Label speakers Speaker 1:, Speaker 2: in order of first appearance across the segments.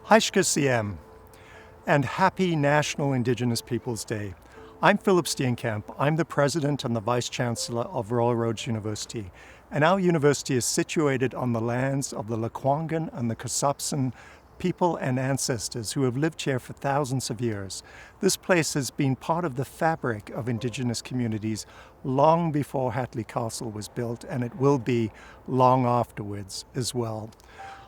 Speaker 1: Xwsepsum, and happy National Indigenous Peoples Day. I'm Philip Steenkamp. I'm the President and the Vice Chancellor of Royal Roads University, and our university is situated on the lands of the Lekwungen and Xwsepsum people and ancestors who have lived here for thousands of years. This place has been part of the fabric of Indigenous communities long before Hatley Castle was built, and it will be long afterwards as well.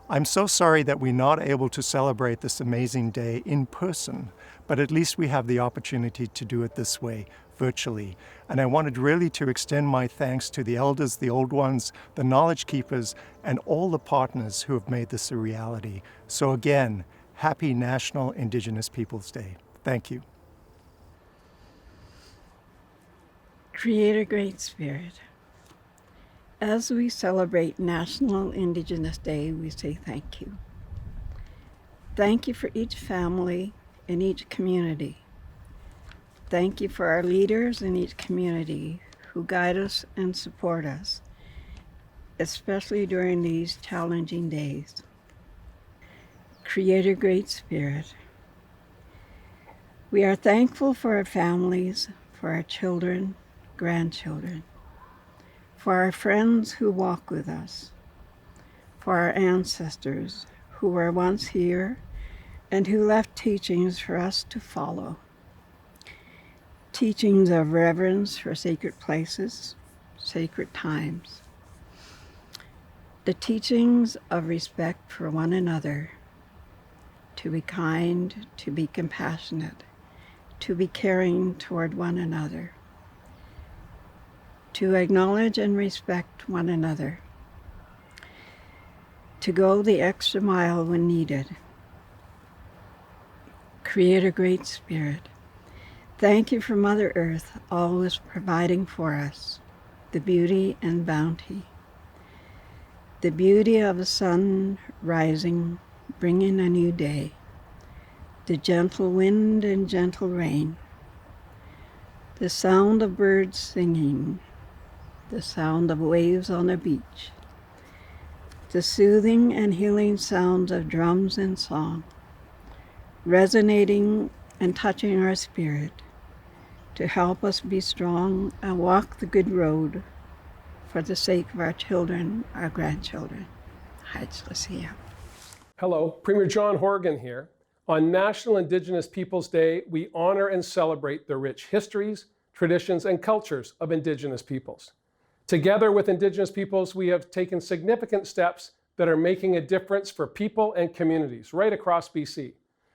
Speaker 1: I'm so sorry that we're not able to celebrate this amazing day in person, but at least we have the opportunity to do it this way, virtually. And I wanted really to extend my thanks to the elders, the old ones, the knowledge keepers, and all the partners who have made this a reality. So again, happy National Indigenous Peoples Day. Thank you.
Speaker 2: Creator Great Spirit, as we celebrate National Indigenous Day, we say thank you. Thank you for each family in each community. Thank you for our leaders in each community who guide us and support us, especially during these challenging days. Creator Great Spirit, we are thankful for our families, for our children, grandchildren, for our friends who walk with us, for our ancestors who were once here and who left teachings for us to follow. Teachings of reverence for sacred places, sacred times. The teachings of respect for one another, to be kind, to be compassionate, to be caring toward one another, to acknowledge and respect one another, to go the extra mile when needed. Creator Great Spirit, thank you for Mother Earth always providing for us the beauty and bounty. The beauty of the sun rising, bringing a new day. The gentle wind and gentle rain. The sound of birds singing. The sound of waves on a beach. The soothing and healing sounds of drums and song, resonating and touching our spirit to help us be strong and walk the good road for the sake of our children, our grandchildren. Xwsepsum.
Speaker 3: Hello, Premier John Horgan here. On National Indigenous Peoples Day, we honor and celebrate the rich histories, traditions, and cultures of Indigenous peoples. Together with Indigenous peoples, we have taken significant steps that are making a difference for people and communities right across BC.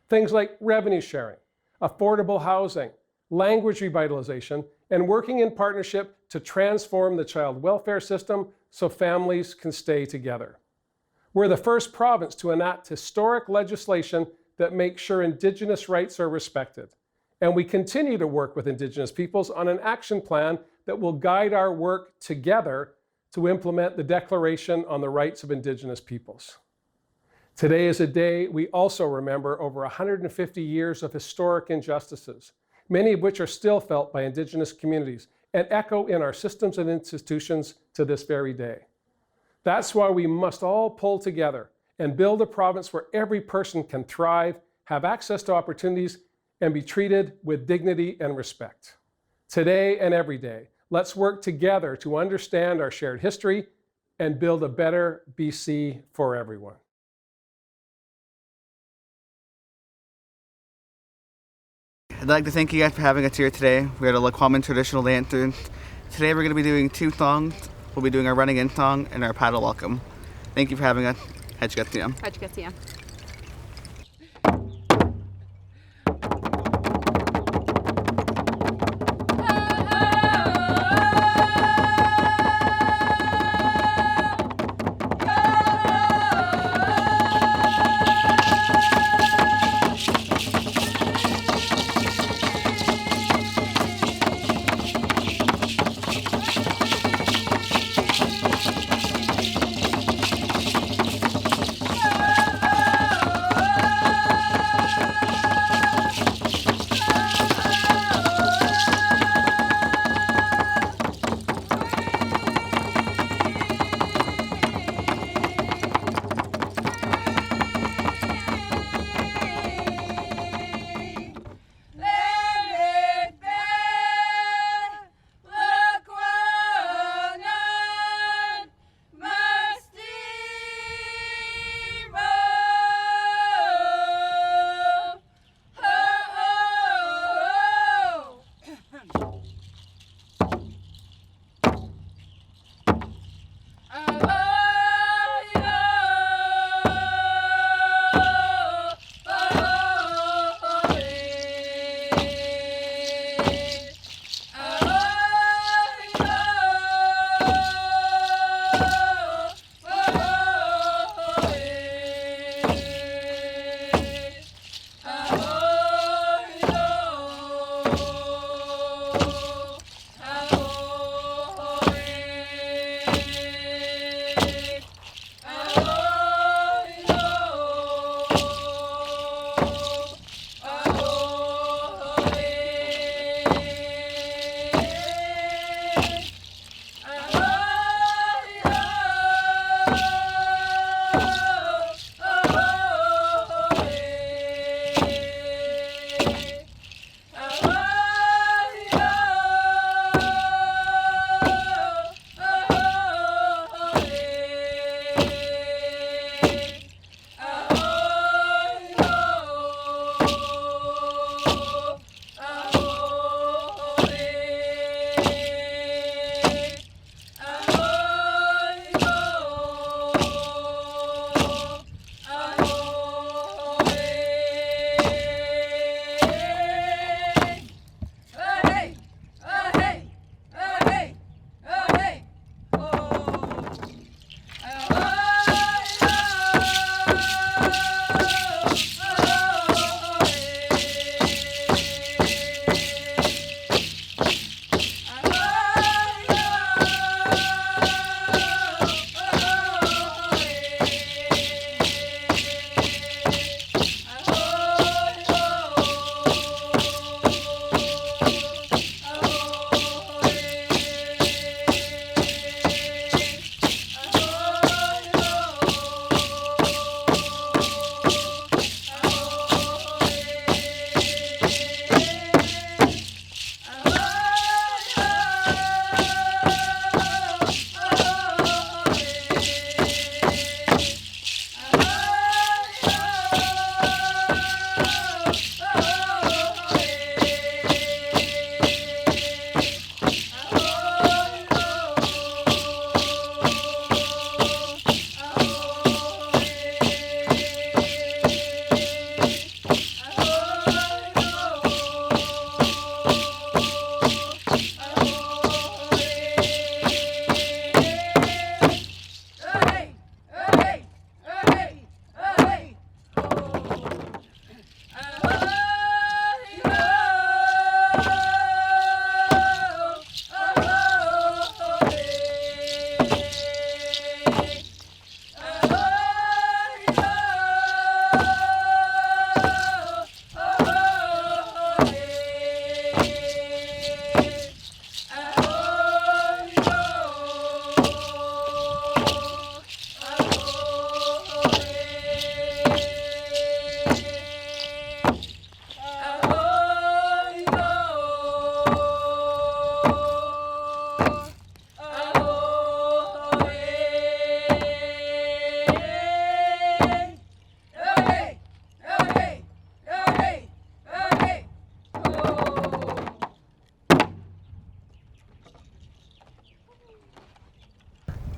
Speaker 3: Things like revenue sharing, affordable housing, language revitalization, and working in partnership to transform the child welfare system so families can stay together. We're the first province to enact historic legislation that makes sure Indigenous rights are respected. And we continue to work with Indigenous peoples on an action plan that will guide our work together to implement the Declaration on the Rights of Indigenous Peoples. Today is a day we also remember over 150 years of historic injustices, many of which are still felt by Indigenous communities and echo in our systems and institutions to this very day. That's why we must all pull together and build a province where every person can thrive, have access to opportunities, and be treated with dignity and respect. Today and every day, let's work together to understand our shared history and build a better BC for everyone.
Speaker 4: I'd like to thank you guys for having us here today. We had a Lekwungen traditional dance. Today we're going to be doing two songs. We'll be doing our running in song and our paddle welcome. Thank you for having us. Xwsepsum.
Speaker 5: Xwsepsum.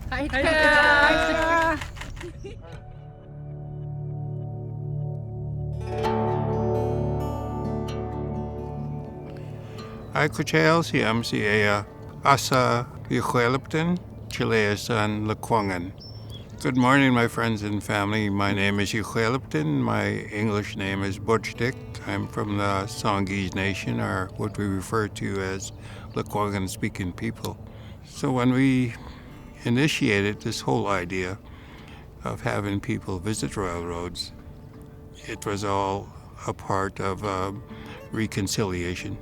Speaker 5: Cowichan siya asa Xwsepsum Chilean Lekwungen. Good morning, my friends and family. My name is Xwsepsum. My English name is Butch. I'm from the Songhees Nation, or what we refer to as Lekwungen-speaking people. So when we initiated this whole idea of having people visit Royal Roads, it was all a part of reconciliation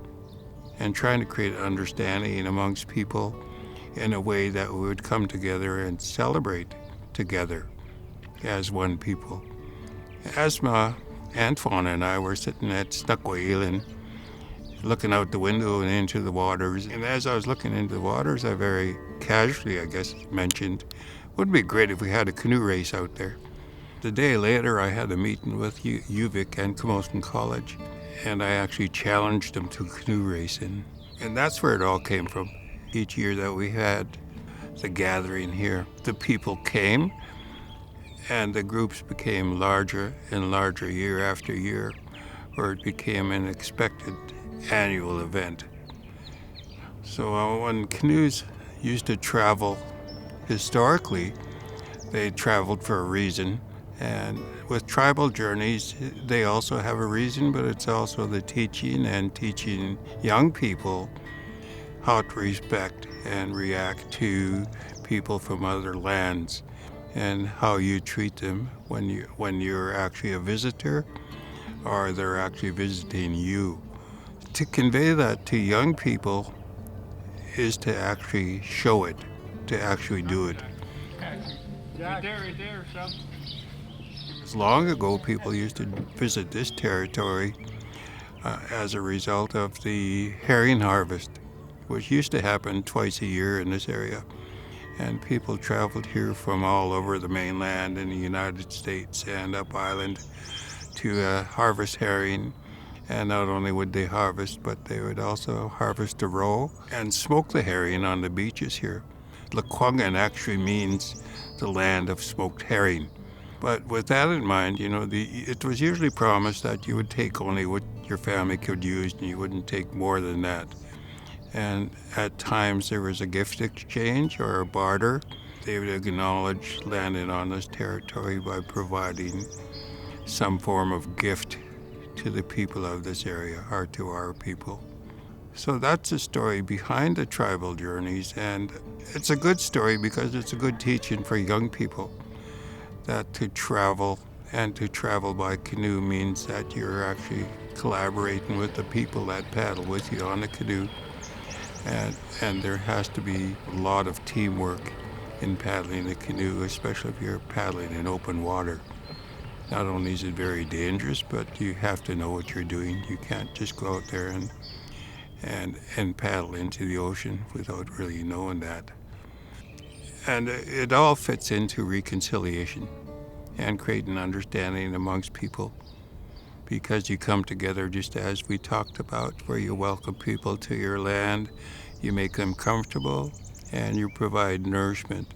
Speaker 5: and trying to create understanding amongst people in a way that we would come together and celebrate together as one people. As my Aunt Fauna and I were sitting at Snuckwa looking out the window and into the waters, and as I was looking into the waters, I very casually, I guess, mentioned, it would be great if we had a canoe race out there. The day later, I had a meeting with UVic and Camosun College, and I actually challenged them to canoe racing. And that's where it all came from. Each year that we had the gathering here, the people came, and the groups became larger and larger year after year, where it became an expected annual event. So when canoes used to travel historically, they traveled for a reason. And with tribal journeys, they also have a reason, but it's also the teaching and teaching young people how to respect and react to people from other lands and how you treat them when you're actually a visitor or they're actually visiting you. To convey that to young people is to actually show it, to actually do it.
Speaker 6: Right there, son.
Speaker 5: Long ago, people used to visit this territory as a result of the herring harvest, which used to happen twice a year in this area. And people traveled here from all over the mainland in the United States and up island to harvest herring. And not only would they harvest, but they would also harvest a roe and smoke the herring on the beaches here. Lekwungen actually means the land of smoked herring. But with that in mind, it was usually promised that you would take only what your family could use and you wouldn't take more than that. And at times there was a gift exchange or a barter. They would acknowledge landing on this territory by providing some form of gift to the people of this area or to our people. So that's the story behind the tribal journeys, and it's a good story because it's a good teaching for young people that to travel by canoe means that you're actually collaborating with the people that paddle with you on the canoe. And there has to be a lot of teamwork in paddling a canoe, especially if you're paddling in open water. Not only is it very dangerous, but you have to know what you're doing. You can't just go out there and paddle into the ocean without really knowing that. And it all fits into reconciliation and creating understanding amongst people, because you come together just as we talked about, where you welcome people to your land, you make them comfortable, and you provide nourishment.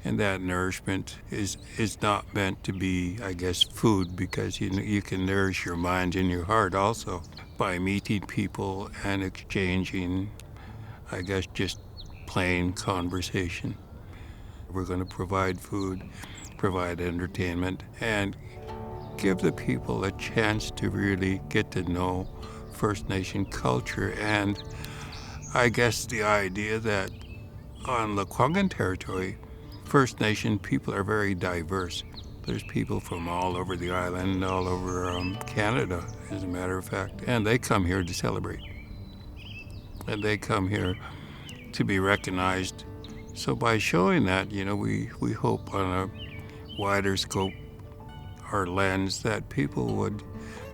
Speaker 5: And that nourishment is not meant to be, I guess, food, because you can nourish your mind and your heart also by meeting people and exchanging, I guess, just plain conversation. We're going to provide food, provide entertainment, and give the people a chance to really get to know First Nation culture. And I guess the idea that on Lekwungen territory, First Nation people are very diverse. There's people from all over the island, all over Canada, as a matter of fact, and they come here to celebrate. And they come here to be recognized. So by showing that, we hope on a wider scope or lens that people would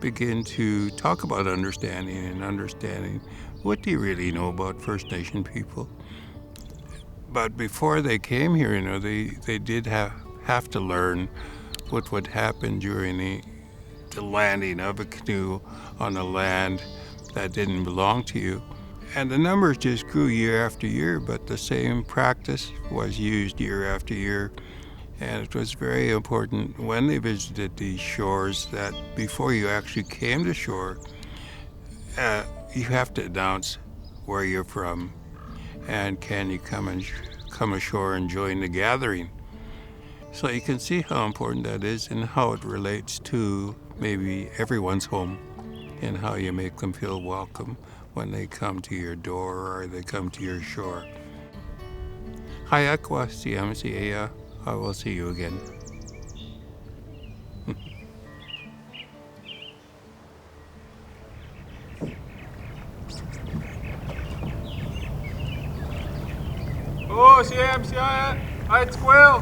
Speaker 5: begin to talk about understanding what do you really know about First Nation people. But before they came here, they did have to learn what would happen during the landing of a canoe on a land that didn't belong to you. And the numbers just grew year after year, but the same practice was used year after year. And it was very important when they visited these shores that before you actually came to shore, you have to announce where you're from and can you come ashore and join the gathering. So you can see how important that is and how it relates to maybe everyone's home and how you make them feel welcome when they come to your door or they come to your shore. Hayakwa CMCA, I will see you again.
Speaker 6: Oh, CMCA, Esquimalt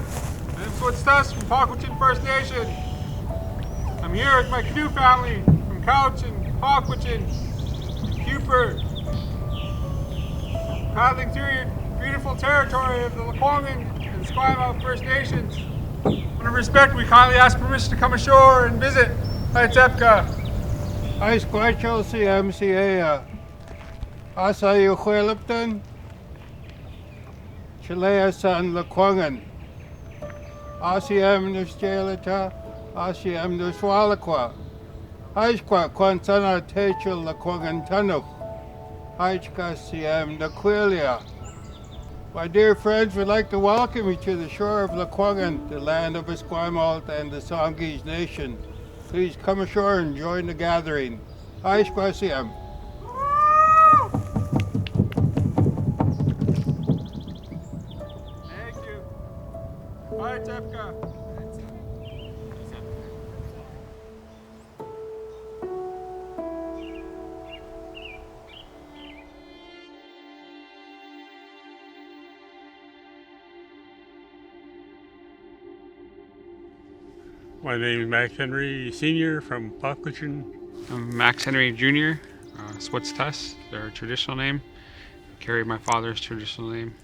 Speaker 6: and Xwsepsum from Cowichan First Nation. I'm here with my canoe family from Cowichan, Cowichan, Cooper, paddling through your beautiful territory of the Lekwungen and Esquimalt First Nations. Out of respect, we kindly ask permission to come ashore and visit Xwsepsum.
Speaker 7: Esquimalt CMCA. Asa Xwsepsum. Chilea San Lekwungen. ACM Nusjalita, ACM Nuswalakwa. Haishkwa Kwansana Techel Lekwungen Tanuk. Haishka CM Naquilia. My dear friends, we'd like to welcome you to the shore of Lekwungen, the land of Esquimalt and the Songhees Nation. Please come ashore and join the gathering. Haishkwa CM.
Speaker 6: My name is Max Henry Sr. from Cowichan.
Speaker 8: I'm Max Henry Jr., Xwsepsum, their traditional name. Carry my father's traditional name.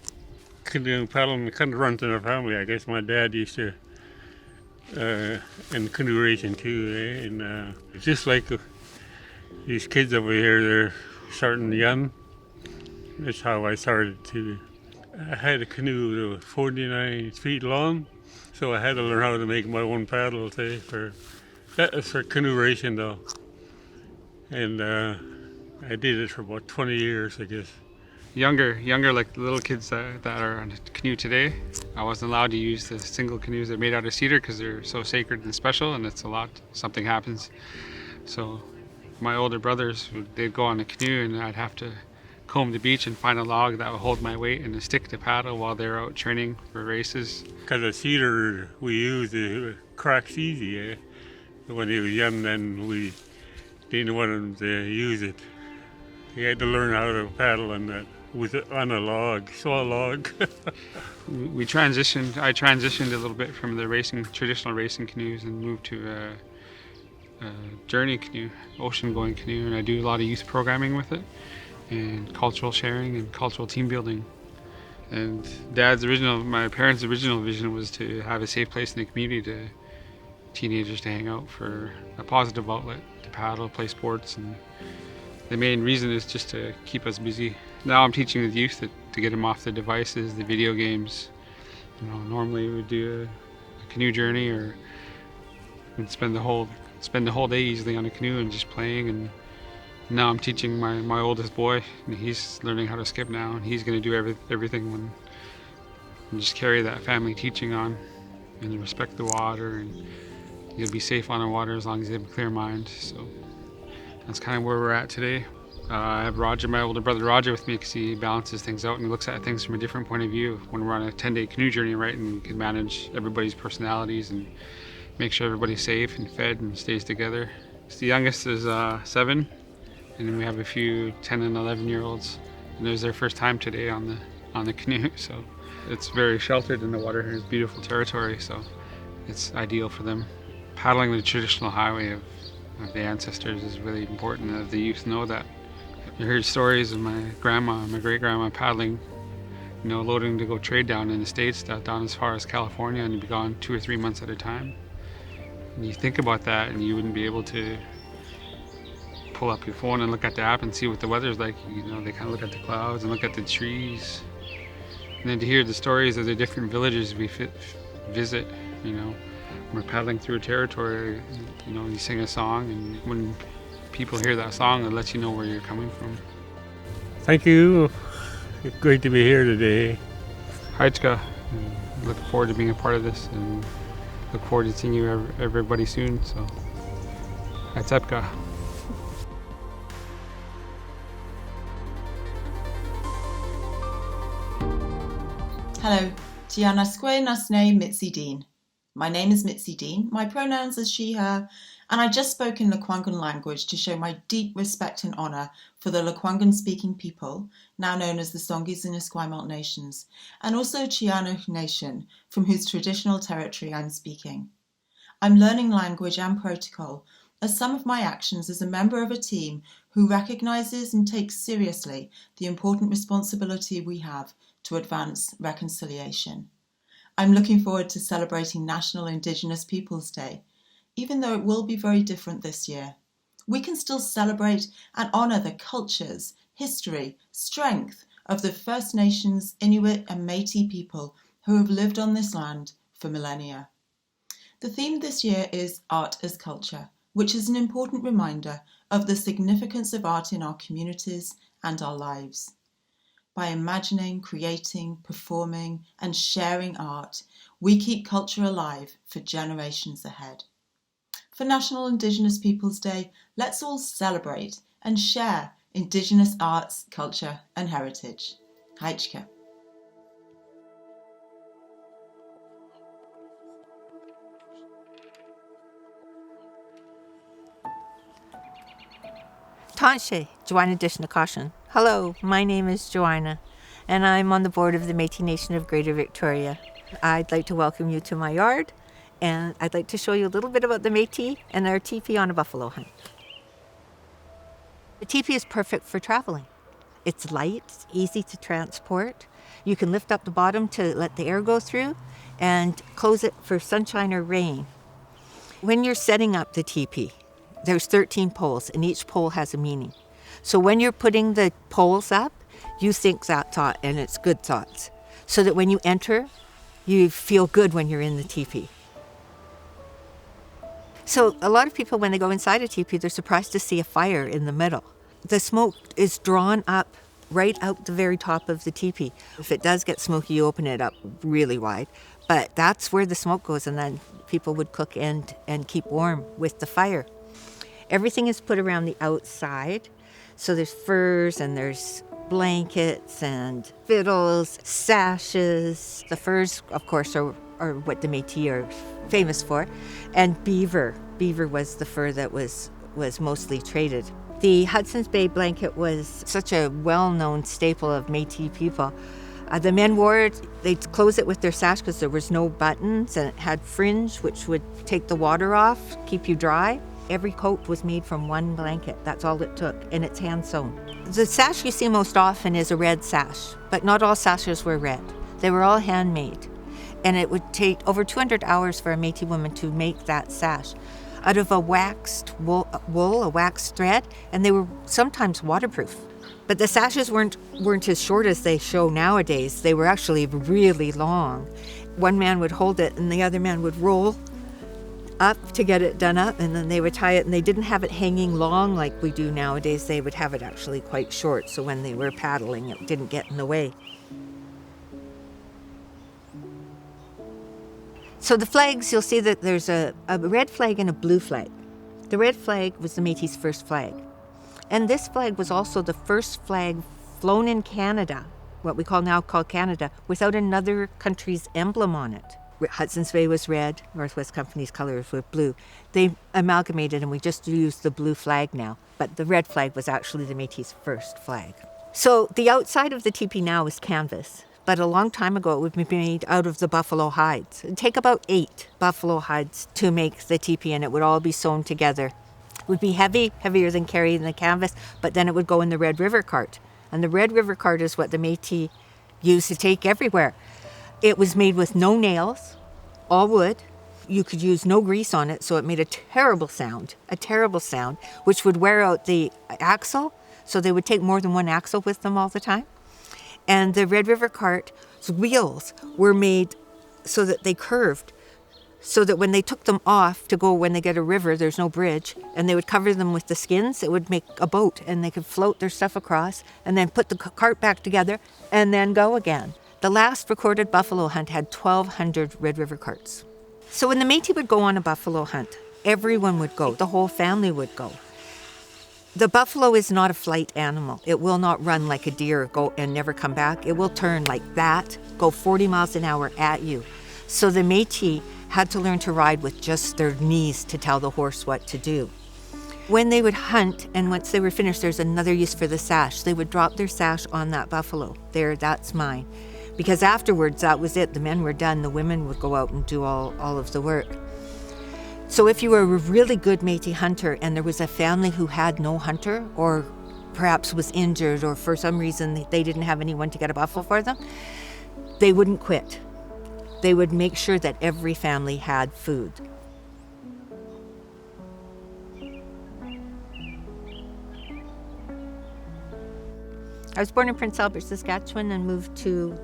Speaker 6: Canoe paddling kind of runs in our family. I guess my dad used to, and canoe racing too, eh? And just like these kids over here, they're starting young. That's how I started too. I had a canoe that was 49 feet long, so I had to learn how to make my own paddle, say, that was for canoe racing though. And I did it for about 20 years, I guess.
Speaker 8: Younger, like the little kids that are on a canoe today. I wasn't allowed to use the single canoes that are made out of cedar because they're so sacred and special, and it's a lot, something happens. So my older brothers, they'd go on a canoe and I'd have to comb the beach and find a log that would hold my weight and a stick to paddle while they're out training for races.
Speaker 6: Because the cedar we use, it cracks easy, eh? When he was young, then we didn't want him to use it. He had to learn how to paddle on that on a log, saw log.
Speaker 8: I transitioned a little bit from the traditional racing canoes and moved to a journey canoe, ocean going canoe, and I do a lot of youth programming with it and cultural sharing and cultural team building. And my parents' original vision was to have a safe place in the community to teenagers to hang out for a positive outlet, to paddle, play sports, and the main reason is just to keep us busy. Now I'm teaching the youth to get them off the devices, the video games. Normally we would do a canoe journey or we'd spend the whole day easily on a canoe and just playing. And now I'm teaching my oldest boy, and he's learning how to skip now, and he's going to do everything and just carry that family teaching on and respect the water, and you'll be safe on the water as long as you have a clear mind. So that's kind of where we're at today. I have Roger, my older brother Roger, with me because he balances things out and he looks at things from a different point of view when we're on a 10-day canoe journey, right? And we can manage everybody's personalities and make sure everybody's safe and fed and stays together. So the youngest is 7, and then we have a few 10 and 11-year-olds, and it was their first time today on the canoe. So it's very sheltered in the water. It's beautiful territory, so it's ideal for them. Paddling the traditional highway of the ancestors is really important that the youth know that. I heard stories of my great-grandma paddling, loading to go trade down in the States, down as far as California, and you'd be gone 2 or 3 months at a time. And you think about that, and you wouldn't be able to pull up your phone and look at the app and see what the weather's like. You know, they kind of look at the clouds and look at the trees. And then to hear the stories of the different villages we visit, you know. We're paddling through a territory, you know, you sing a song, and when people hear that song, it lets you know where you're coming from.
Speaker 6: Thank you. It's great to be here today.
Speaker 8: Haichka, look forward to being a part of this, and look forward to seeing you everybody soon. So, Hatsepka.
Speaker 9: Hello, Tiana Sque Nasne Mitzi Dean. My name is Mitzi Dean, my pronouns are she, her, and I just spoke in Lekwungen language to show my deep respect and honour for the Lekwungen-speaking people, now known as the Songhees and Esquimalt nations, and also Chianuk Nation, from whose traditional territory I'm speaking. I'm learning language and protocol as some of my actions as a member of a team who recognises and takes seriously the important responsibility we have to advance reconciliation. I'm looking forward to celebrating National Indigenous Peoples Day, even though it will be very different this year. We can still celebrate and honour the cultures, history, strength of the First Nations, Inuit and Métis people who have lived on this land for millennia. The theme this year is Art as Culture, which is an important reminder of the significance of art in our communities and our lives. By imagining, creating, performing, and sharing art, we keep culture alive for generations ahead. For National Indigenous Peoples Day, let's all celebrate and share Indigenous arts, culture, and heritage. Haichka.
Speaker 10: Tanshe, Joanna Dishnakashan. Hello, my name is Joanna, and I'm on the board of the Métis Nation of Greater Victoria. I'd like to welcome you to my yard, and I'd like to show you a little bit about the Métis and their teepee on a buffalo hunt. The teepee is perfect for traveling. It's light, it's easy to transport. You can lift up the bottom to let the air go through and close it for sunshine or rain. When you're setting up the teepee, there's 13 poles, and each pole has a meaning. So when you're putting the poles up, you think that thought, and it's good thoughts. So that when you enter, you feel good when you're in the teepee. So a lot of people, when they go inside a teepee, they're surprised to see a fire in the middle. The smoke is drawn up right out the very top of the teepee. If it does get smoky, you open it up really wide. But that's where the smoke goes, and then people would cook and keep warm with the fire. Everything is put around the outside. So there's furs and there's blankets and fiddles, sashes. The furs, of course, are what the Métis are famous for. And beaver. Beaver was the fur that was mostly traded. The Hudson's Bay blanket was such a well-known staple of Métis people. The men wore it, they'd close it with their sash because there was no buttons, and it had fringe which would take the water off, keep you dry. Every coat was made from one blanket. That's all it took, and it's hand sewn. The sash you see most often is a red sash, but not all sashes were red. They were all handmade, and it would take over 200 hours for a Métis woman to make that sash out of a waxed wool, a waxed thread, and they were sometimes waterproof. But the sashes weren't as short as they show nowadays. They were actually really long. One man would hold it, and the other man would roll up to get it done up, and then they would tie it, and they didn't have it hanging long like we do nowadays. They would have it actually quite short, so when they were paddling, it didn't get in the way. So the flags, you'll see that there's a red flag and a blue flag. The red flag was the Métis' first flag. And this flag was also the first flag flown in Canada, what we now call Canada, without another country's emblem on it. Hudson's Bay was red, Northwest Company's colors were blue. They amalgamated and we just use the blue flag now, but the red flag was actually the Métis' first flag. So the outside of the teepee now is canvas, but a long time ago it would be made out of the buffalo hides. It'd take about 8 buffalo hides to make the teepee, and it would all be sewn together. It would be heavier than carrying the canvas, but then it would go in the Red River cart. And the Red River cart is what the Métis used to take everywhere. It was made with no nails, all wood, You could use no grease on it, so it made a terrible sound, which would wear out the axle. So they would take more than one axle with them all the time. And the Red River cart's wheels were made so that they curved, so that when they took them off to go, when they get a river, there's no bridge, and they would cover them with the skins, it would make a boat, and they could float their stuff across, and then put the cart back together, and then go again. The last recorded buffalo hunt had 1,200 Red River carts. So when the Métis would go on a buffalo hunt, everyone would go, the whole family would go. The buffalo is not a flight animal. It will not run like a deer, go and never come back. It will turn like that, go 40 miles an hour at you. So the Métis had to learn to ride with just their knees to tell the horse what to do. When they would hunt, and once they were finished, there's another use for the sash. They would drop their sash on that buffalo. There, that's mine. Because afterwards, that was it. The men were done. The women would go out and do all of the work. So if you were a really good Métis hunter and there was a family who had no hunter, or perhaps was injured, or for some reason they didn't have anyone to get a buffalo for them, they wouldn't quit. They would make sure that every family had food. I was born in Prince Albert, Saskatchewan, and moved to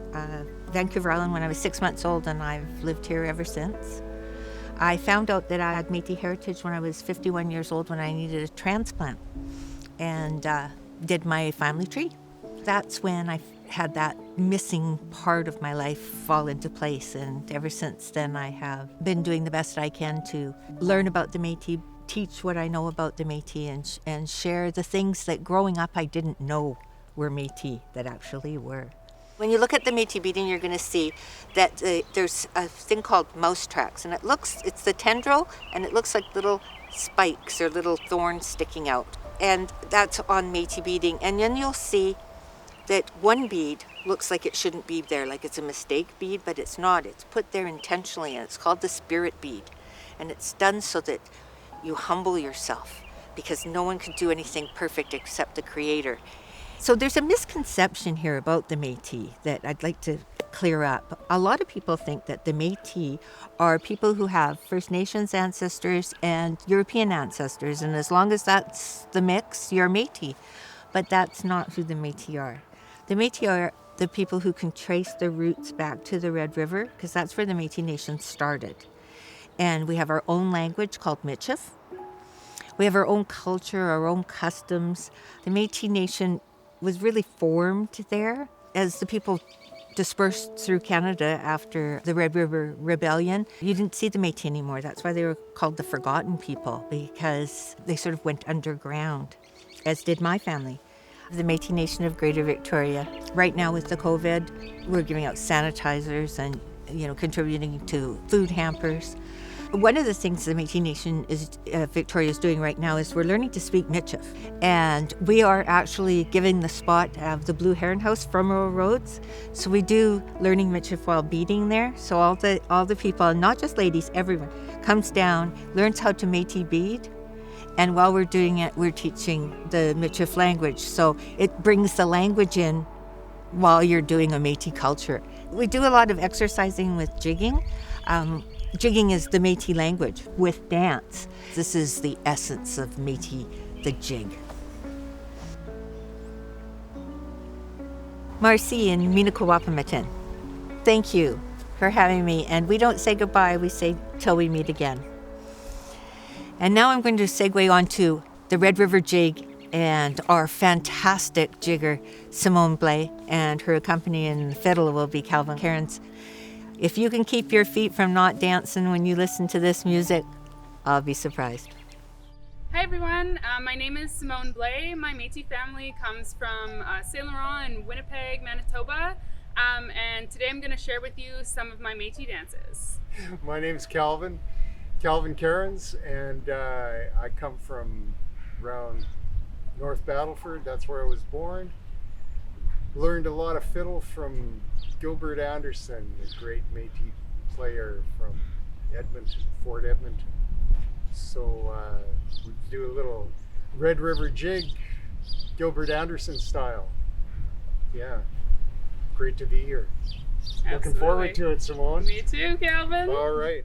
Speaker 10: Vancouver Island when I was 6 months old, and I've lived here ever since. I found out that I had Métis heritage when I was 51 years old, when I needed a transplant, and did my family tree. That's when I had that missing part of my life fall into place, and ever since then I have been doing the best I can to learn about the Métis, teach what I know about the Métis, and share the things that growing up I didn't know were Métis that actually were. When you look at the Métis beading, you're going to see that there's a thing called mouse tracks, and it's the tendril, and it looks like little spikes or little thorns sticking out, and that's on Métis beading. And then you'll see that one bead looks like it shouldn't be there, like it's a mistake bead, but it's not. It's put there intentionally, and it's called the spirit bead, and it's done so that you humble yourself, because no one can do anything perfect except the Creator. So there's a misconception here about the Métis that I'd like to clear up. A lot of people think that the Métis are people who have First Nations ancestors and European ancestors, and as long as that's the mix, you're Métis. But that's not who the Métis are. The Métis are the people who can trace their roots back to the Red River, because that's where the Métis Nation started. And we have our own language called Michif. We have our own culture, our own customs. The Métis Nation was really formed there as the people dispersed through Canada after the Red River Rebellion. You didn't see the Métis anymore. That's why they were called the Forgotten People, because they sort of went underground, as did my family. The Métis Nation of Greater Victoria. Right now with the COVID, we're giving out sanitizers and contributing to food hampers. One of the things the Métis Nation Victoria is doing right now is we're learning to speak Michif. And we are actually giving the spot of the Blue Heron House from Rural Roads. So we do learning Michif while beading there. So all the people, and not just ladies, everyone, comes down, learns how to Métis bead. And while we're doing it, we're teaching the Michif language. So it brings the language in while you're doing a Métis culture. We do a lot of exercising with jigging. Jigging is the Métis language with dance. This is the essence of Métis, the jig. Marcy and Minakawapamatin, thank you for having me. And we don't say goodbye, we say till we meet again. And now I'm going to segue on to the Red River Jig and our fantastic jigger, Simone Blais, and her accompanying fiddle will be Calvin Cairns. If you can keep your feet from not dancing when you listen to this music, I'll be surprised.
Speaker 11: Hi everyone, my name is Simone Blais. My Métis family comes from Saint Laurent and Winnipeg, Manitoba. And today I'm going to share with you some of my Métis dances.
Speaker 12: My name's Calvin Cairns, and I come from around North Battleford. That's where I was born. Learned a lot of fiddle from Gilbert Anderson, the great Métis player from Edmonton, Fort Edmonton. So we do a little Red River jig, Gilbert Anderson style. Yeah, great to be here.
Speaker 11: Absolutely.
Speaker 12: Looking forward to it, Simone.
Speaker 11: Me too, Calvin.
Speaker 12: All right.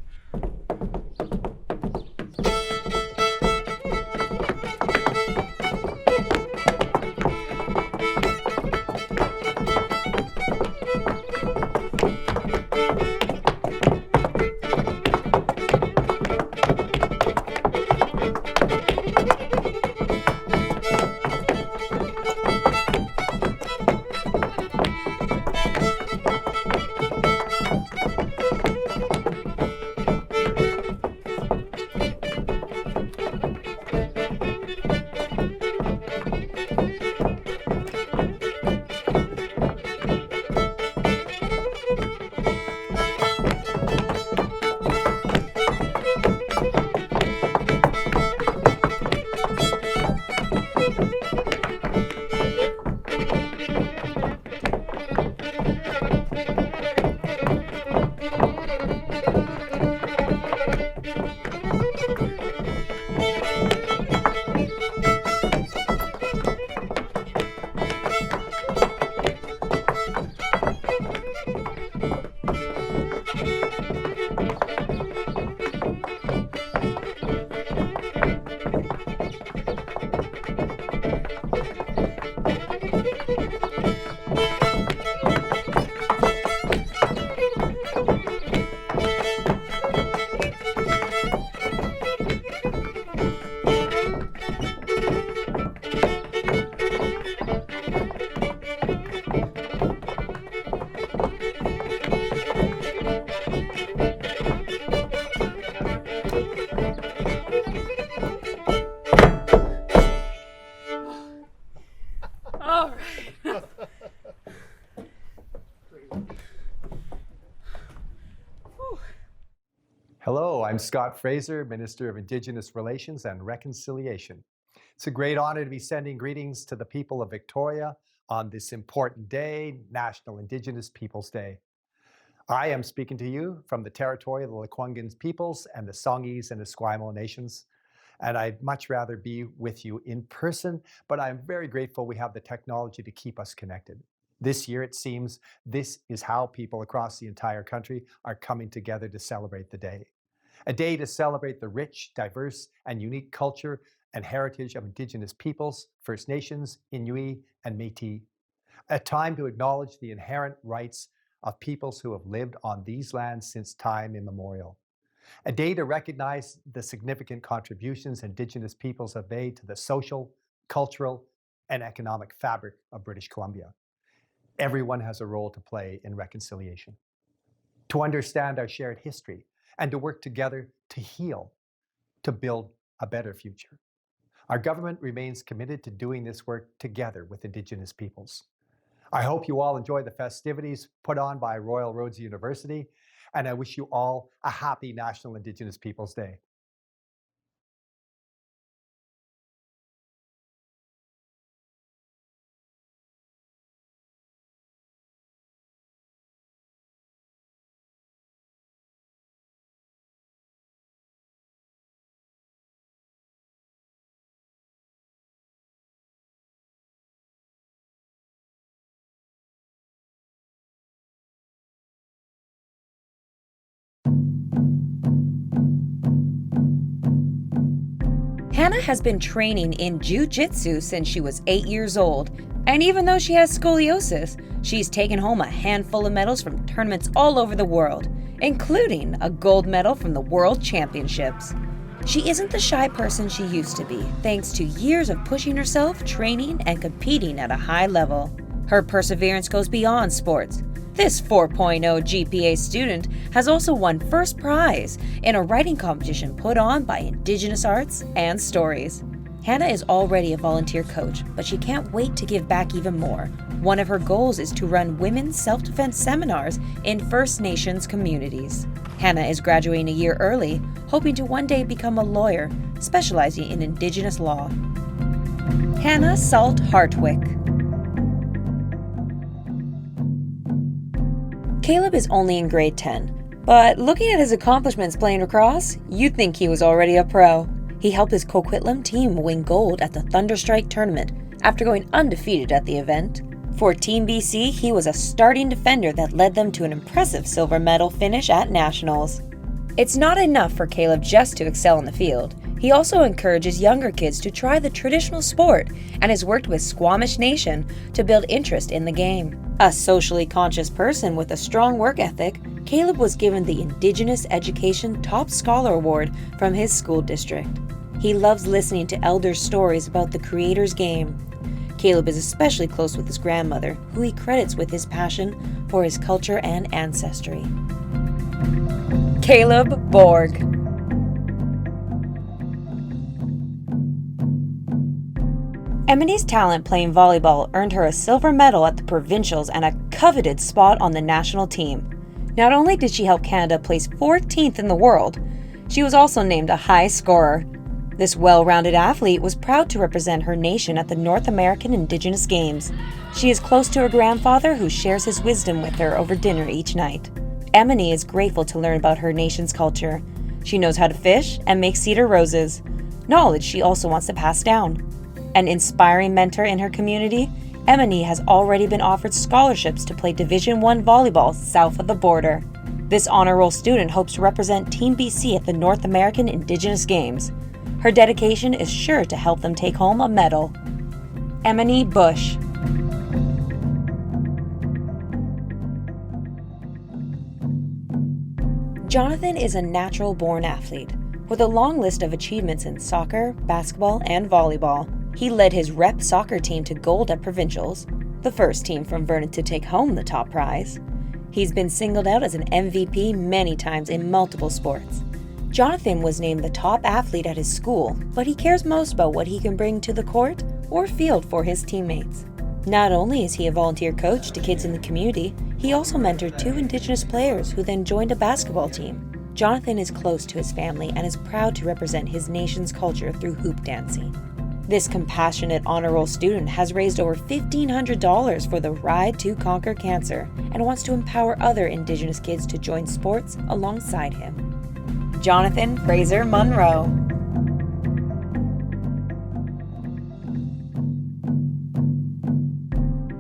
Speaker 13: Hello, I'm Scott Fraser, Minister of Indigenous Relations and Reconciliation. It's a great honor to be sending greetings to the people of Victoria on this important day, National Indigenous Peoples Day. I am speaking to you from the territory of the Lekwungen peoples and the Songhees and Esquimalt nations, and I'd much rather be with you in person, but I'm very grateful we have the technology to keep us connected. This year, it seems, this is how people across the entire country are coming together to celebrate the day. A day to celebrate the rich, diverse, and unique culture and heritage of Indigenous peoples, First Nations, Inuit, and Métis. A time to acknowledge the inherent rights of peoples who have lived on these lands since time immemorial. A day to recognize the significant contributions Indigenous peoples have made to the social, cultural, and economic fabric of British Columbia. Everyone has a role to play in reconciliation. To understand our shared history and to work together to heal, to build a better future. Our government remains committed to doing this work together with Indigenous peoples. I hope you all enjoy the festivities put on by Royal Roads University, and I wish you all a happy National Indigenous Peoples Day.
Speaker 14: Hannah has been training in jiu-jitsu since she was 8 years old, and even though she has scoliosis, she's taken home a handful of medals from tournaments all over the world, including a gold medal from the World Championships. She isn't the shy person she used to be, thanks to years of pushing herself, training, and competing at a high level. Her perseverance goes beyond sports. This 4.0 GPA student has also won first prize in a writing competition put on by Indigenous Arts and Stories. Hannah is already a volunteer coach, but she can't wait to give back even more. One of her goals is to run women's self-defense seminars in First Nations communities. Hannah is graduating a year early, hoping to one day become a lawyer, specializing in Indigenous law. Hannah Salt Hartwick. Caleb is only in grade 10, but looking at his accomplishments playing lacrosse, you'd think he was already a pro. He helped his Coquitlam team win gold at the Thunderstrike tournament after going undefeated at the event. For Team BC, he was a starting defender that led them to an impressive silver medal finish at Nationals. It's not enough for Caleb just to excel in the field. He also encourages younger kids to try the traditional sport and has worked with Squamish Nation to build interest in the game. A socially conscious person with a strong work ethic, Caleb was given the Indigenous Education Top Scholar Award from his school district. He loves listening to elders' stories about the Creator's game. Caleb is especially close with his grandmother, who he credits with his passion for his culture and ancestry. Caleb Borg. Emily's talent playing volleyball earned her a silver medal at the provincials and a coveted spot on the national team. Not only did she help Canada place 14th in the world, she was also named a high scorer. This well-rounded athlete was proud to represent her nation at the North American Indigenous Games. She is close to her grandfather, who shares his wisdom with her over dinner each night. Emily is grateful to learn about her nation's culture. She knows how to fish and make cedar roses, knowledge she also wants to pass down. An inspiring mentor in her community, Emily has already been offered scholarships to play Division I volleyball south of the border. This honor roll student hopes to represent Team BC at the North American Indigenous Games. Her dedication is sure to help them take home a medal. Emily Bush. Jonathan is a natural-born athlete with a long list of achievements in soccer, basketball, and volleyball. He led his rep soccer team to gold at provincials, the first team from Vernon to take home the top prize. He's been singled out as an MVP many times in multiple sports. Jonathan was named the top athlete at his school, but he cares most about what he can bring to the court or field for his teammates. Not only is he a volunteer coach to kids in the community, he also mentored 2 Indigenous players who then joined a basketball team. Jonathan is close to his family and is proud to represent his nation's culture through hoop dancing. This compassionate honor roll student has raised over $1,500 for the Ride to Conquer Cancer and wants to empower other Indigenous kids to join sports alongside him. Jonathan Fraser Monroe.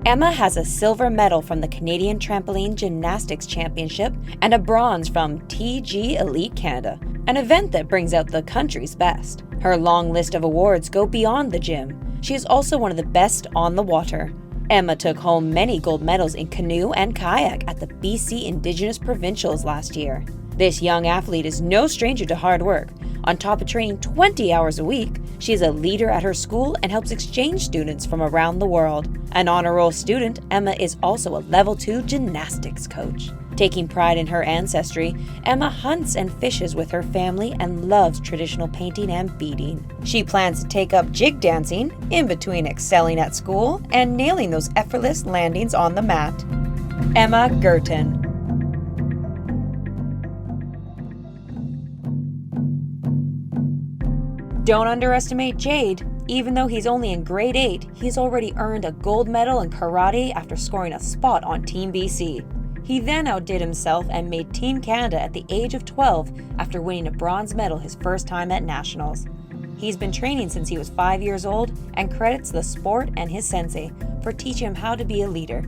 Speaker 14: Emma has a silver medal from the Canadian Trampoline Gymnastics Championship and a bronze from TG Elite Canada, an event that brings out the country's best. Her long list of awards go beyond the gym. She is also one of the best on the water. Emma took home many gold medals in canoe and kayak at the BC Indigenous Provincials last year. This young athlete is no stranger to hard work. On top of training 20 hours a week, she is a leader at her school and helps exchange students from around the world. An honor roll student, Emma is also a level 2 gymnastics coach. Taking pride in her ancestry, Emma hunts and fishes with her family and loves traditional painting and beading. She plans to take up jig dancing, in between excelling at school and nailing those effortless landings on the mat. Emma Gurton. Don't underestimate Jade. Even though he's only in grade 8, he's already earned a gold medal in karate after scoring a spot on Team BC. He then outdid himself and made Team Canada at the age of 12 after winning a bronze medal his first time at Nationals. He's been training since he was 5 years old and credits the sport and his sensei for teaching him how to be a leader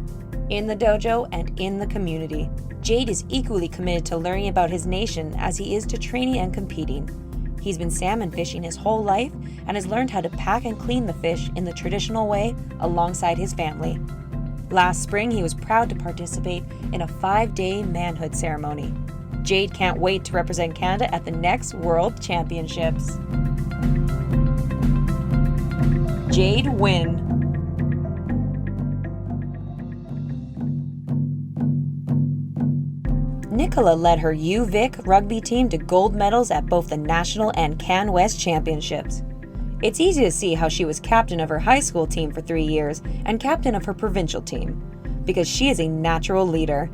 Speaker 14: in the dojo and in the community. Jade is equally committed to learning about his nation as he is to training and competing. He's been salmon fishing his whole life and has learned how to pack and clean the fish in the traditional way alongside his family. Last spring, he was proud to participate in a 5-day manhood ceremony. Jade can't wait to represent Canada at the next World Championships. Jade Wynn. Nicola led her UVic rugby team to gold medals at both the National and Can West Championships. It's easy to see how she was captain of her high school team for 3 years and captain of her provincial team, because she is a natural leader.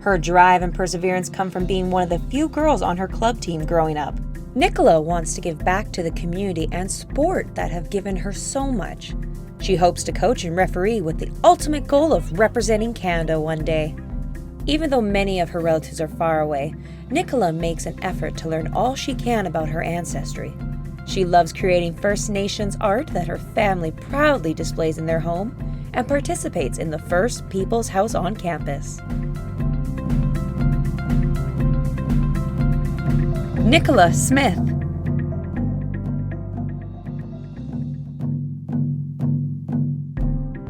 Speaker 14: Her drive and perseverance come from being one of the few girls on her club team growing up. Nicola wants to give back to the community and sport that have given her so much. She hopes to coach and referee with the ultimate goal of representing Canada one day. Even though many of her relatives are far away, Nicola makes an effort to learn all she can about her ancestry. She loves creating First Nations art that her family proudly displays in their home and participates in the First People's House on campus. Nicola Smith.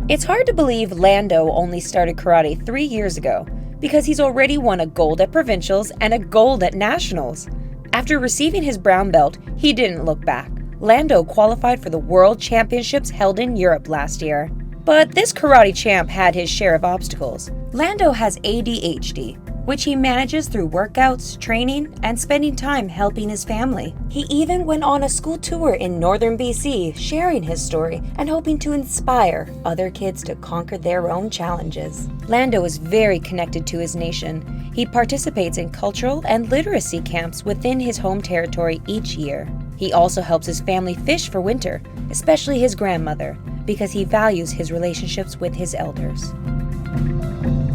Speaker 14: It's hard to believe Lando only started karate 3 years ago, because he's already won a gold at provincials and a gold at nationals. After receiving his brown belt, he didn't look back. Lando qualified for the World Championships held in Europe last year. But this karate champ had his share of obstacles. Lando has ADHD, which he manages through workouts, training, and spending time helping his family. He even went on a school tour in northern BC, sharing his story and hoping to inspire other kids to conquer their own challenges. Lando is very connected to his nation. He participates in cultural and literacy camps within his home territory each year. He also helps his family fish for winter, especially his grandmother, because he values his relationships with his elders.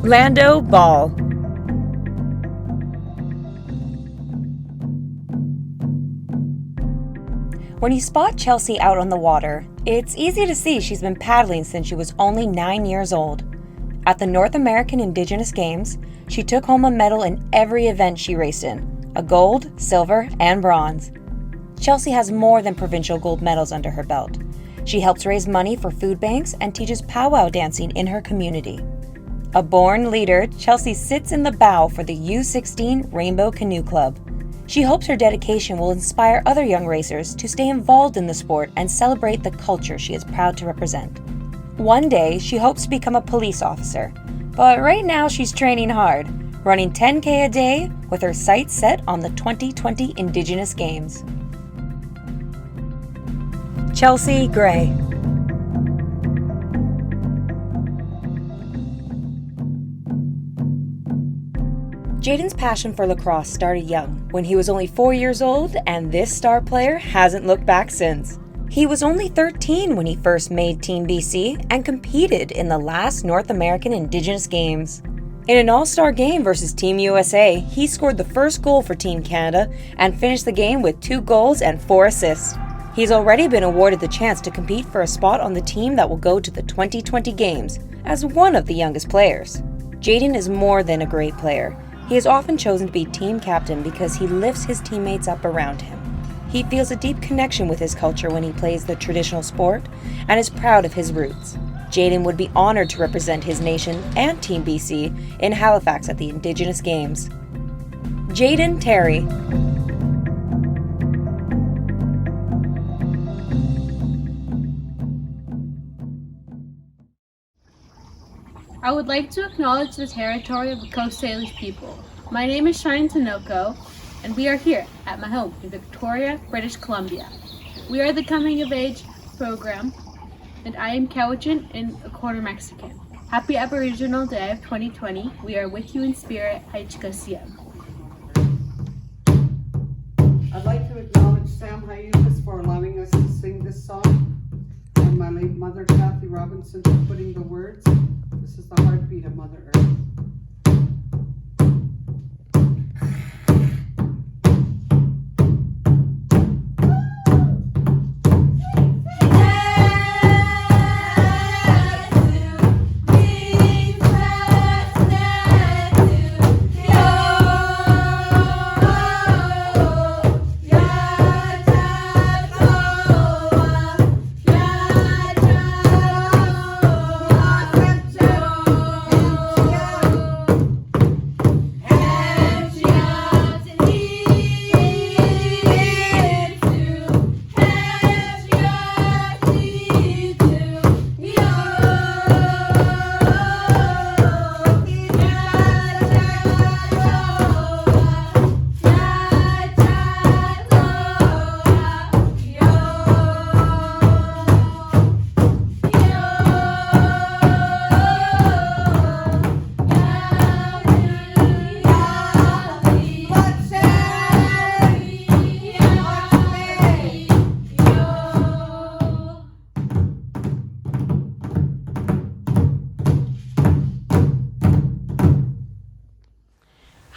Speaker 14: Lando Ball. When you spot Chelsea out on the water, it's easy to see she's been paddling since she was only 9 years old. At the North American Indigenous Games, she took home a medal in every event she raced in, a gold, silver, and bronze. Chelsea has more than provincial gold medals under her belt. She helps raise money for food banks and teaches powwow dancing in her community. A born leader, Chelsea sits in the bow for the U16 Rainbow Canoe Club. She hopes her dedication will inspire other young racers to stay involved in the sport and celebrate the culture she is proud to represent. One day, she hopes to become a police officer, but right now she's training hard, running 10K a day with her sights set on the 2020 Indigenous Games. Chelsea Gray. Jaden's passion for lacrosse started young, when he was only 4 years old, and this star player hasn't looked back since. He was only 13 when he first made Team BC and competed in the last North American Indigenous Games. In an all-star game versus Team USA, he scored the first goal for Team Canada and finished the game with 2 goals and 4 assists. He's already been awarded the chance to compete for a spot on the team that will go to the 2020 Games as one of the youngest players. Jaden is more than a great player. He is often chosen to be team captain because he lifts his teammates up around him. He feels a deep connection with his culture when he plays the traditional sport and is proud of his roots. Jaden would be honored to represent his nation and Team BC in Halifax at the Indigenous Games. Jaden Terry.
Speaker 15: I would like to acknowledge the territory of the Coast Salish people. My name is Shine Tinoco, and we are here at my home in Victoria, British Columbia. We are the Coming of Age program, and I am Cowichan and a quarter Mexican. Happy Aboriginal Day of 2020. We are with you in spirit. Haichkasiem.
Speaker 16: I'd like to acknowledge Sam Hayukas for allowing us to sing this song, and my late mother, Kathy Robinson, for putting the words. This is the heartbeat of Mother Earth.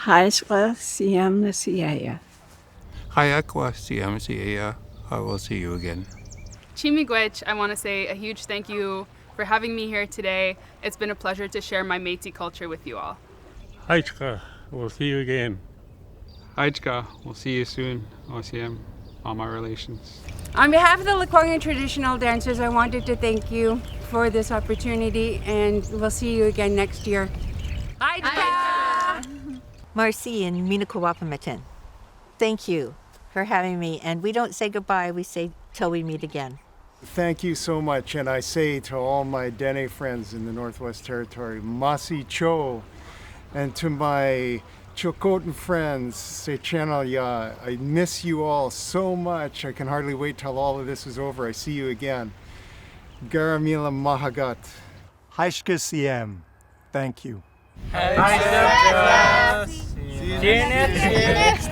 Speaker 2: Haiswa Siam Nasiaya.
Speaker 5: Hayakwa CMCA. I will see you again.
Speaker 11: Chimigwech, I want to say a huge thank you for having me here today. It's been a pleasure to share my Métis culture with you all.
Speaker 6: Haichka, we'll see you again.
Speaker 8: Haichka, we'll see you soon. OCM, all my relations.
Speaker 17: On behalf of the Lekwungen traditional dancers, I wanted to thank you for this opportunity, and we'll see you again next year.
Speaker 10: Marcy and Minakawapamitin. Thank you for having me, and we don't say goodbye, we say till we meet again.
Speaker 12: Thank you so much, and I say to all my Dene friends in the Northwest Territory, Masi Cho, and to my Chilcotin friends, say channel ya. I miss you all so much. I can hardly wait till all of this is over. I see you again. Garamila Mahagat.
Speaker 1: Haishka Siem. Thank you.
Speaker 18: See you next year.